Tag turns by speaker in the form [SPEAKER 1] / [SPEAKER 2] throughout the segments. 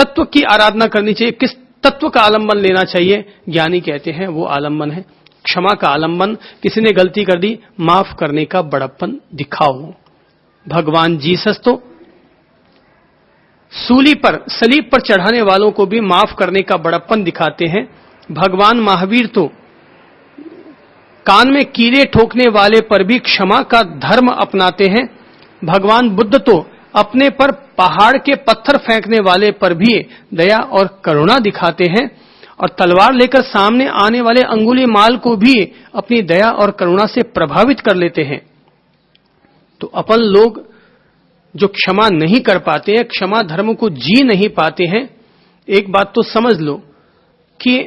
[SPEAKER 1] तत्व की आराधना करनी चाहिए, किस तत्व का आलंबन लेना चाहिए? ज्ञानी कहते हैं वो आलंबन है क्षमा का आलंबन। किसी ने गलती कर दी, माफ करने का बड़प्पन दिखाओ। भगवान जीसस तो सूली पर, सलीब पर चढ़ाने वालों को भी माफ करने का बड़प्पन दिखाते हैं। भगवान महावीर तो कान में कीड़े ठोकने वाले पर भी क्षमा का धर्म अपनाते हैं। भगवान बुद्ध तो अपने पर पहाड़ के पत्थर फेंकने वाले पर भी दया और करुणा दिखाते हैं, और तलवार लेकर सामने आने वाले अंगुलीमाल को भी अपनी दया और करुणा से प्रभावित कर लेते हैं। तो अपन लोग जो क्षमा नहीं कर पाते हैं, क्षमा धर्म को जी नहीं पाते हैं, एक बात तो समझ लो कि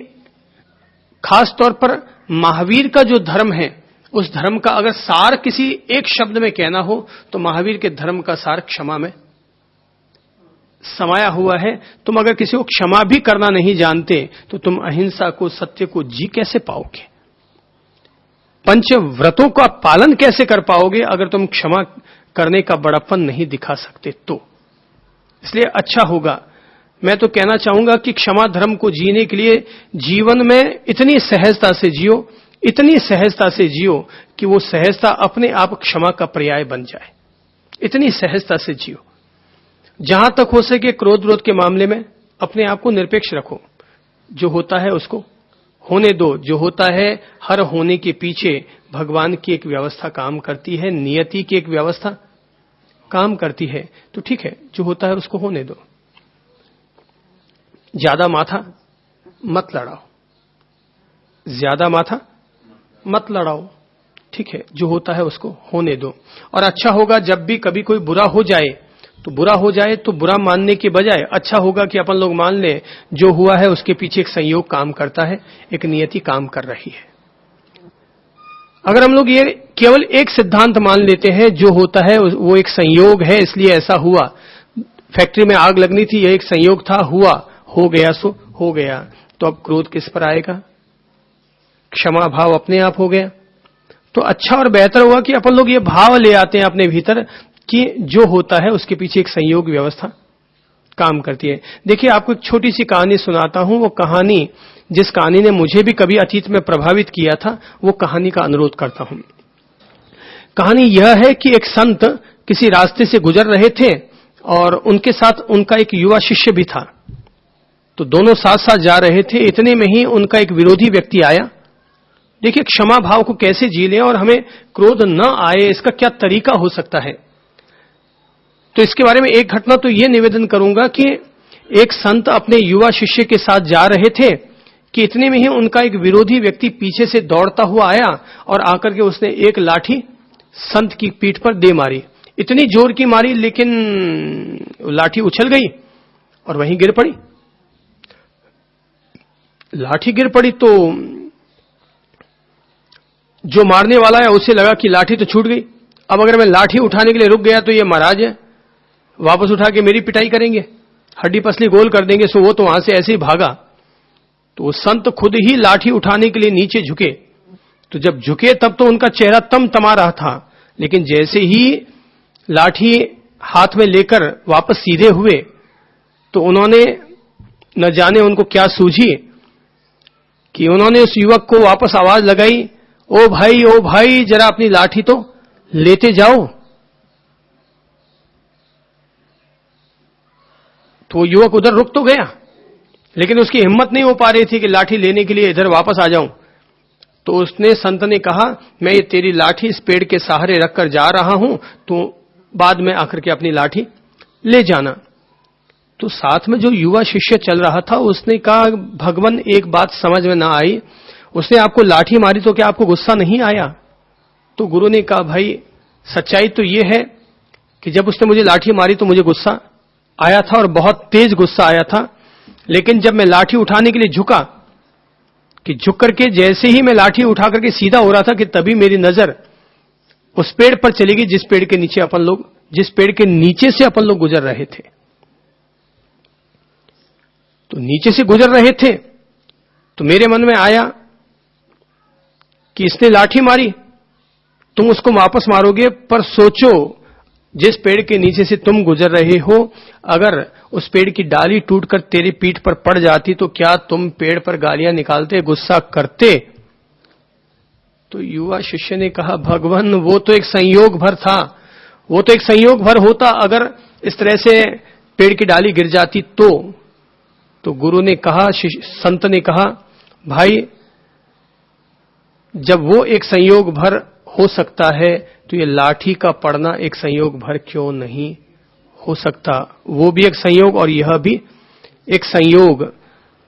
[SPEAKER 1] खास तौर पर महावीर का जो धर्म है, उस धर्म का अगर सार किसी एक शब्द में कहना हो तो महावीर के धर्म का सार क्षमा में समाया हुआ है। तुम अगर किसी को क्षमा भी करना नहीं जानते तो तुम अहिंसा को, सत्य को जी कैसे पाओगे? पंच व्रतों का पालन कैसे कर पाओगे अगर तुम क्षमा करने का बड़प्पन नहीं दिखा सकते? तो इसलिए अच्छा होगा, मैं तो कहना चाहूंगा कि क्षमा धर्म को जीने के लिए जीवन में इतनी सहजता से जियो, इतनी सहजता से जियो कि वो सहजता अपने आप क्षमा का पर्याय बन जाए। इतनी सहजता से जियो, जहां तक हो सके क्रोध विरोध के मामले में अपने आप को निरपेक्ष रखो। जो होता है उसको होने दो। जो होता है, हर होने के पीछे भगवान की एक व्यवस्था काम करती है, नियति की एक व्यवस्था काम करती है। तो ठीक है, जो होता है उसको होने दो। ज्यादा माथा मत लड़ाओ, ज्यादा माथा मत लड़ाओ, ठीक है, जो होता है उसको होने दो। और अच्छा होगा जब भी कभी कोई बुरा हो जाए तो बुरा मानने के बजाय अच्छा होगा कि अपन लोग मान लें जो हुआ है उसके पीछे एक संयोग काम करता है, एक नियति काम कर रही है। अगर हम लोग ये केवल एक सिद्धांत मान लेते हैं, जो होता है वो एक संयोग है इसलिए ऐसा हुआ, फैक्ट्री में आग लगनी थी, यह एक संयोग था, हुआ, हो गया सो हो गया, तो अब क्रोध किस पर आएगा? क्षमा भाव अपने आप हो गया। तो अच्छा और बेहतर होगा कि अपन लोग ये भाव ले आते हैं अपने भीतर कि जो होता है उसके पीछे एक संयोग व्यवस्था काम करती है। देखिए, आपको एक छोटी सी कहानी सुनाता हूं। वो कहानी, जिस कहानी ने मुझे भी कभी अतीत में प्रभावित किया था, वो कहानी का अनुरोध करता हूं। कहानी यह है कि एक संत किसी रास्ते से गुजर रहे थे और उनके साथ उनका एक युवा शिष्य भी था। तो दोनों साथ साथ जा रहे थे। इतने में ही उनका एक विरोधी व्यक्ति आया। देखिए, क्षमा भाव को कैसे जी लें और हमें क्रोध न आए, इसका क्या तरीका हो सकता है। तो इसके बारे में एक घटना तो ये निवेदन करूंगा कि एक संत अपने युवा शिष्य के साथ जा रहे थे कि इतने में ही उनका एक विरोधी व्यक्ति पीछे से दौड़ता हुआ आया और आकर के उसने एक लाठी संत की पीठ पर दे मारी। इतनी जोर की मारी, लेकिन लाठी उछल गई और वहीं गिर पड़ी। लाठी गिर पड़ी तो जो मारने वाला है उसे लगा कि लाठी तो छूट गई, अब अगर मैं लाठी उठाने के लिए रुक गया तो ये महाराज है, वापस उठा के मेरी पिटाई करेंगे, हड्डी पसली गोल कर देंगे। सो वो तो वहां से ऐसे ही भागा। तो वो संत खुद ही लाठी उठाने के लिए नीचे झुके। तो जब झुके तब तो उनका चेहरा तमा रहा था, लेकिन जैसे ही लाठी हाथ में लेकर वापस सीधे हुए तो उन्होंने, न जाने उनको क्या सूझी कि उन्होंने उस युवक को वापस आवाज लगाई, ओ भाई जरा अपनी लाठी तो लेते जाओ। तो वो युवक उधर रुक तो गया, लेकिन उसकी हिम्मत नहीं हो पा रही थी कि लाठी लेने के लिए इधर वापस आ जाऊं। तो उसने, संत ने कहा, मैं ये तेरी लाठी इस पेड़ के सहारे रखकर जा रहा हूं, तो बाद में आकर के अपनी लाठी ले जाना। तो साथ में जो युवा शिष्य चल रहा था उसने कहा, भगवान एक बात समझ में ना आई, उसने आपको लाठी मारी तो क्या आपको गुस्सा नहीं आया? तो गुरु ने कहा, भाई सच्चाई तो ये है कि जब उसने मुझे लाठी मारी तो मुझे गुस्सा आया था और बहुत तेज गुस्सा आया था, लेकिन जब मैं लाठी उठाने के लिए झुका, कि झुक करके जैसे ही मैं लाठी उठा करके सीधा हो रहा था कि तभी मेरी नजर उस पेड़ पर चली गई जिस पेड़ के नीचे से अपन लोग गुजर रहे थे। तो नीचे से गुजर रहे थे तो मेरे मन में आया कि इसने लाठी मारी, तुम उसको वापस मारोगे, पर सोचो जिस पेड़ के नीचे से तुम गुजर रहे हो, अगर उस पेड़ की डाली टूटकर तेरी पीठ पर पड़ जाती तो क्या तुम पेड़ पर गालियां निकालते, गुस्सा करते? तो युवा शिष्य ने कहा, भगवान वो तो एक संयोग भर था, वो तो एक संयोग भर होता, अगर इस तरह से पेड़ की डाली गिर जाती तो गुरु ने कहा, संत ने कहा, भाई जब वो एक संयोग भर हो सकता है तो ये लाठी का पड़ना एक संयोग भर क्यों नहीं हो सकता? वो भी एक संयोग और यह भी एक संयोग।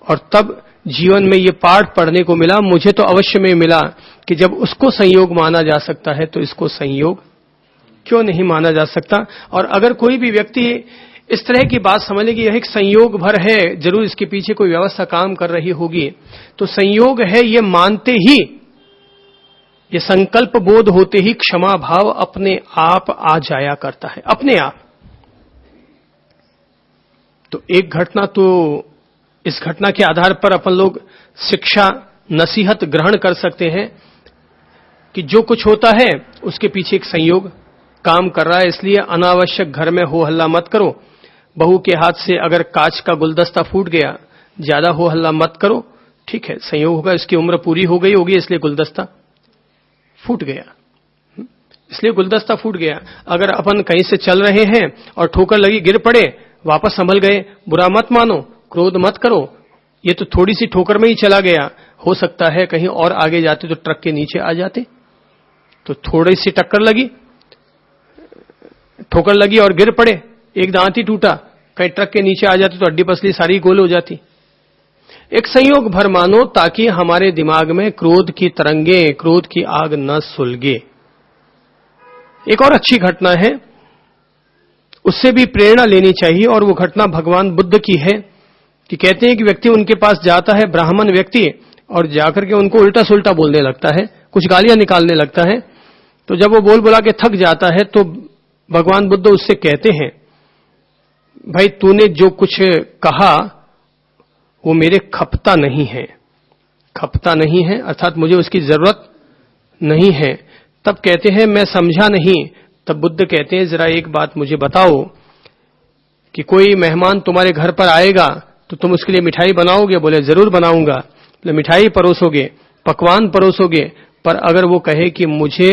[SPEAKER 1] और तब जीवन में ये पाठ पढ़ने को मिला, मुझे तो अवश्य में मिला कि जब उसको संयोग माना जा सकता है तो इसको संयोग क्यों नहीं माना जा सकता। और अगर कोई भी व्यक्ति इस तरह की बात समझ ले कि यह एक संयोग भर है, जरूर इसके पीछे कोई व्यवस्था काम कर रही होगी, तो संयोग है ये मानते ही, ये संकल्प बोध होते ही क्षमा भाव अपने आप आ जाया करता है, अपने आप। तो एक घटना, तो इस घटना के आधार पर अपन लोग शिक्षा नसीहत ग्रहण कर सकते हैं कि जो कुछ होता है उसके पीछे एक संयोग काम कर रहा है, इसलिए अनावश्यक घर में हो हल्ला मत करो। बहू के हाथ से अगर कांच का गुलदस्ता फूट गया, ज्यादा हो हल्ला मत करो, ठीक है, संयोग होगा, इसकी उम्र पूरी हो गई होगी इसलिए गुलदस्ता फूट गया, इसलिए गुलदस्ता फूट गया। अगर अपन कहीं से चल रहे हैं और ठोकर लगी, गिर पड़े, वापस संभल गए, बुरा मत मानो, क्रोध मत करो, ये तो थोड़ी सी ठोकर में ही चला गया, हो सकता है कहीं और आगे जाते तो ट्रक के नीचे आ जाते। तो थोड़ी सी टक्कर लगी, ठोकर लगी और गिर पड़े, एक दांत ही टूटा, कहीं ट्रक के नीचे आ जाते तो हड्डी पसली सारी गोल हो जाती। एक संयोग भर मानो ताकि हमारे दिमाग में क्रोध की तरंगे, क्रोध की आग न सुलगे। एक और अच्छी घटना है, उससे भी प्रेरणा लेनी चाहिए, और वो घटना भगवान बुद्ध की है कि कहते हैं कि व्यक्ति उनके पास जाता है, ब्राह्मण व्यक्ति, और जाकर के उनको उल्टा सुल्टा बोलने लगता है, कुछ गालियां निकालने लगता है। तो जब वो बोल बोला के थक जाता है तो भगवान बुद्ध उससे कहते हैं, भाई तूने जो कुछ कहा वो मेरे खपता नहीं है, खपता नहीं है, अर्थात मुझे उसकी जरूरत नहीं है। तब कहते हैं मैं समझा नहीं। तब बुद्ध कहते हैं, जरा एक बात मुझे बताओ कि कोई मेहमान तुम्हारे घर पर आएगा तो तुम उसके लिए मिठाई बनाओगे? बोले जरूर बनाऊंगा। बोले मिठाई परोसोगे, पकवान परोसोगे, पर अगर वो कहे कि मुझे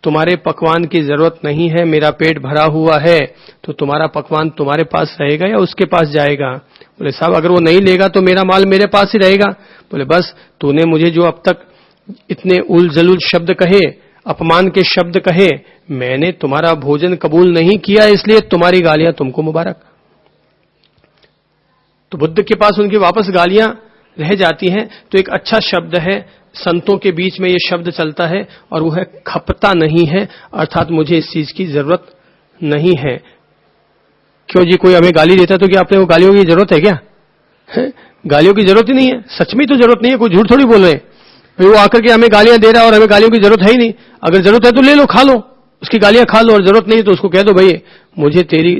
[SPEAKER 1] तुम्हारे पकवान की जरूरत नहीं है, मेरा पेट भरा हुआ है, तो तुम्हारा पकवान तुम्हारे पास रहेगा या उसके पास जाएगा? बोले साहब अगर वो नहीं लेगा तो मेरा माल मेरे पास ही रहेगा। बोले बस तूने मुझे जो अब तक इतने उल जलूल शब्द कहे, अपमान के शब्द कहे, मैंने तुम्हारा भोजन कबूल नहीं किया, इसलिए तुम्हारी गालियां तुमको मुबारक। तो बुद्ध के पास उनकी वापस गालियां रह जाती हैं। तो एक अच्छा शब्द है, संतों के बीच में ये शब्द चलता है, और वो है खपता नहीं है, अर्थात मुझे इस चीज की जरूरत नहीं है। क्यों जी, कोई हमें गाली देता है तो क्या आपने वो गालियों की जरूरत है क्या? है? गालियों की जरूरत ही नहीं है, सच में तो जरूरत नहीं है, कोई झूठ थोड़ी बोल रहे हैं। वो आकर के हमें गालियां दे रहा है और हमें गालियों की जरूरत है ही नहीं। अगर जरूरत है तो ले लो, खा लो, उसकी गालियां खा लो, और जरूरत नहीं तो उसको कह दो भाई मुझे तेरी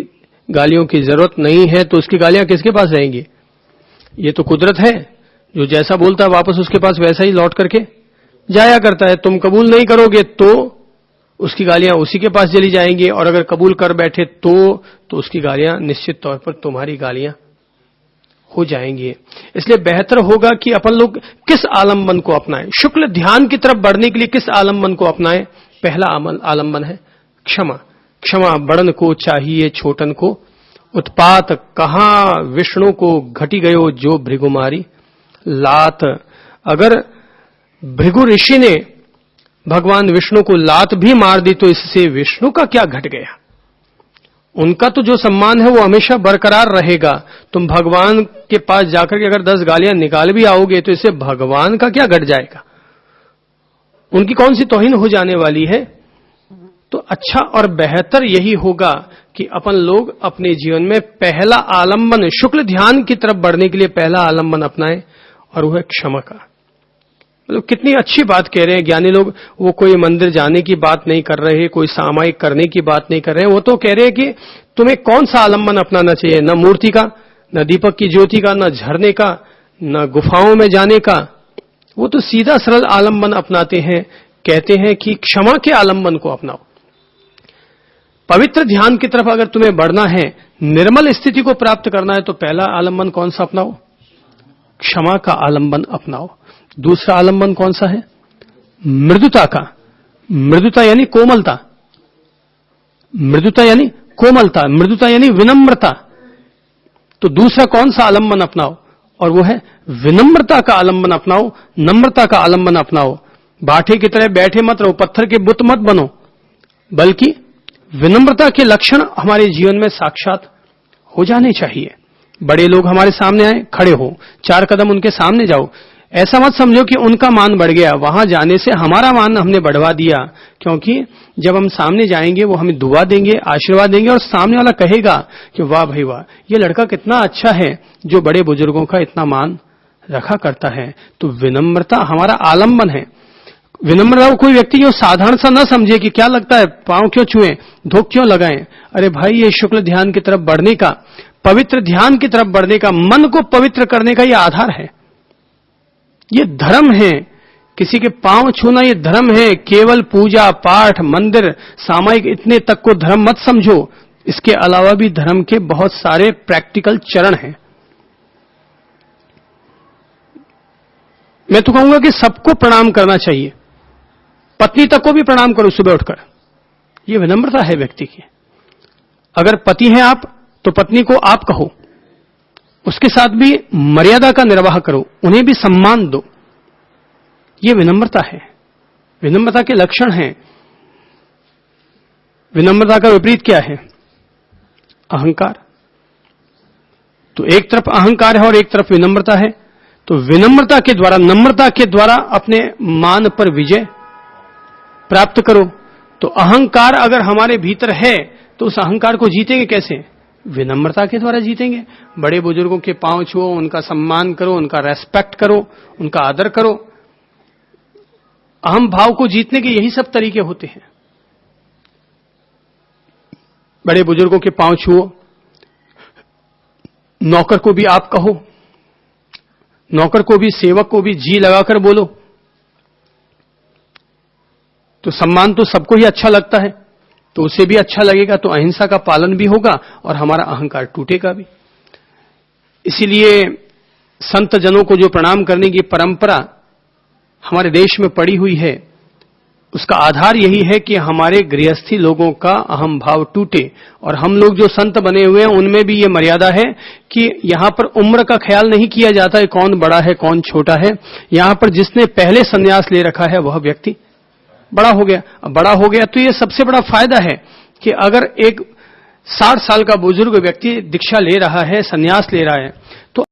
[SPEAKER 1] गालियों की जरूरत नहीं है, तो उसकी गालियां किसके पास रहेंगी? ये तो कुदरत है, जो जैसा बोलता है वापस उसके पास वैसा ही लौट करके जाया करता है। तुम कबूल नहीं करोगे तो उसकी गालियां उसी के पास चली जाएंगी, और अगर कबूल कर बैठे तो उसकी गालियां निश्चित तौर पर तुम्हारी गालियां हो जाएंगी। इसलिए बेहतर होगा कि अपन लोग किस आलम्बन को अपनाएं, शुक्ल ध्यान की तरफ बढ़ने के लिए किस आलम्बन को अपनाएं। पहला आलम्बन है क्षमा। क्षमा बड़न को चाहिए छोटन को, उत्पात कहां विष्णु को घटी गयो जो भृगुमारी लात। अगर भृगु ऋषि ने भगवान विष्णु को लात भी मार दी तो इससे विष्णु का क्या घट गया? उनका तो जो सम्मान है वो हमेशा बरकरार रहेगा। तुम भगवान के पास जाकर के अगर 10 गालियां निकाल भी आओगे तो इससे भगवान का क्या घट जाएगा? उनकी कौन सी तौहीन हो जाने वाली है? तो अच्छा और बेहतर यही होगा कि अपन लोग अपने जीवन में पहला आलंबन, शुक्ल ध्यान की तरफ बढ़ने के लिए पहला आलंबन अपनाएं, और वह है क्षमा का। मतलब कितनी अच्छी बात कह रहे हैं ज्ञानी लोग। वो कोई मंदिर जाने की बात नहीं कर रहे, कोई सामायिक करने की बात नहीं कर रहे हैं, वो तो कह रहे हैं कि तुम्हें कौन सा आलंबन अपनाना चाहिए, न मूर्ति का, न दीपक की ज्योति का, न झरने का, न गुफाओं में जाने का। वो तो सीधा सरल आलंबन अपनाते हैं, कहते हैं कि क्षमा के आलंबन को अपनाओ। पवित्र ध्यान की तरफ अगर तुम्हें बढ़ना है, निर्मल स्थिति को प्राप्त करना है, तो पहला आलंबन कौन सा अपनाओ? क्षमा का आलंबन अपनाओ। दूसरा आलंबन कौन सा है? मृदुता का। मृदुता यानी कोमलता, मृदुता यानी कोमलता, मृदुता यानी विनम्रता। तो दूसरा कौन सा आलंबन अपनाओ? और वो है विनम्रता का आलंबन अपनाओ, नम्रता का आलंबन अपनाओ। बाठे की तरह बैठे मत रहो, पत्थर के बुत मत बनो, बल्कि विनम्रता के लक्षण हमारे जीवन में साक्षात हो जाने चाहिए। बड़े लोग हमारे सामने आए, खड़े हो, 4 कदम उनके सामने जाओ। ऐसा मत समझो कि उनका मान बढ़ गया, वहां जाने से हमारा मान हमने बढ़वा दिया, क्योंकि जब हम सामने जाएंगे वो हमें दुआ देंगे, आशीर्वाद देंगे, और सामने वाला कहेगा कि वाह भाई वाह, ये लड़का कितना अच्छा है जो बड़े बुजुर्गों का इतना मान रखा करता है। तो विनम्रता हमारा आलंबन है। विनम्रता को कोई व्यक्ति जो साधारण सा न समझे कि क्या लगता है पांव क्यों छुएं, धोख क्यों लगाएं। अरे भाई, ये शुक्ल ध्यान की तरफ बढ़ने का, पवित्र ध्यान की तरफ बढ़ने का, मन को पवित्र करने का ये आधार है, ये धर्म है। किसी के पांव छूना ये धर्म है। केवल पूजा पाठ मंदिर सामायिक इतने तक को धर्म मत समझो, इसके अलावा भी धर्म के बहुत सारे प्रैक्टिकल चरण हैं। मैं तो कहूंगा कि सबको प्रणाम करना चाहिए, पत्नी तक को भी प्रणाम करो सुबह उठकर, ये विनम्रता है व्यक्ति की। अगर पति हैं आप तो पत्नी को आप कहो, उसके साथ भी मर्यादा का निर्वाह करो, उन्हें भी सम्मान दो, ये विनम्रता है। विनम्रता के लक्षण हैं। विनम्रता का विपरीत क्या है? अहंकार। तो एक तरफ अहंकार है और एक तरफ विनम्रता है। तो विनम्रता के द्वारा, नम्रता के द्वारा अपने मान पर विजय प्राप्त करो। तो अहंकार अगर हमारे भीतर है तो उस अहंकार को जीतेंगे कैसे? विनम्रता के द्वारा जीतेंगे। बड़े बुजुर्गों के पांव छुओ, उनका सम्मान करो, उनका रेस्पेक्ट करो, उनका आदर करो। अहम भाव को जीतने के यही सब तरीके होते हैं। बड़े बुजुर्गों के पांव छुओ, नौकर को भी आप कहो, नौकर को भी, सेवक को भी जी लगाकर बोलो। तो सम्मान तो सबको ही अच्छा लगता है, तो उसे भी अच्छा लगेगा, तो अहिंसा का पालन भी होगा और हमारा अहंकार टूटेगा भी। इसीलिए संत जनों को जो प्रणाम करने की परंपरा हमारे देश में पड़ी हुई है, उसका आधार यही है कि हमारे गृहस्थी लोगों का अहम भाव टूटे। और हम लोग जो संत बने हुए हैं उनमें भी ये मर्यादा है कि यहां पर उम्र का ख्याल नहीं किया जाता है, कौन बड़ा है कौन छोटा है। यहां पर जिसने पहले संन्यास ले रखा है वह व्यक्ति बड़ा हो गया। अब बड़ा हो गया तो ये सबसे बड़ा फायदा है कि अगर एक 60 साल का बुजुर्ग व्यक्ति दीक्षा ले रहा है, संन्यास ले रहा है, तो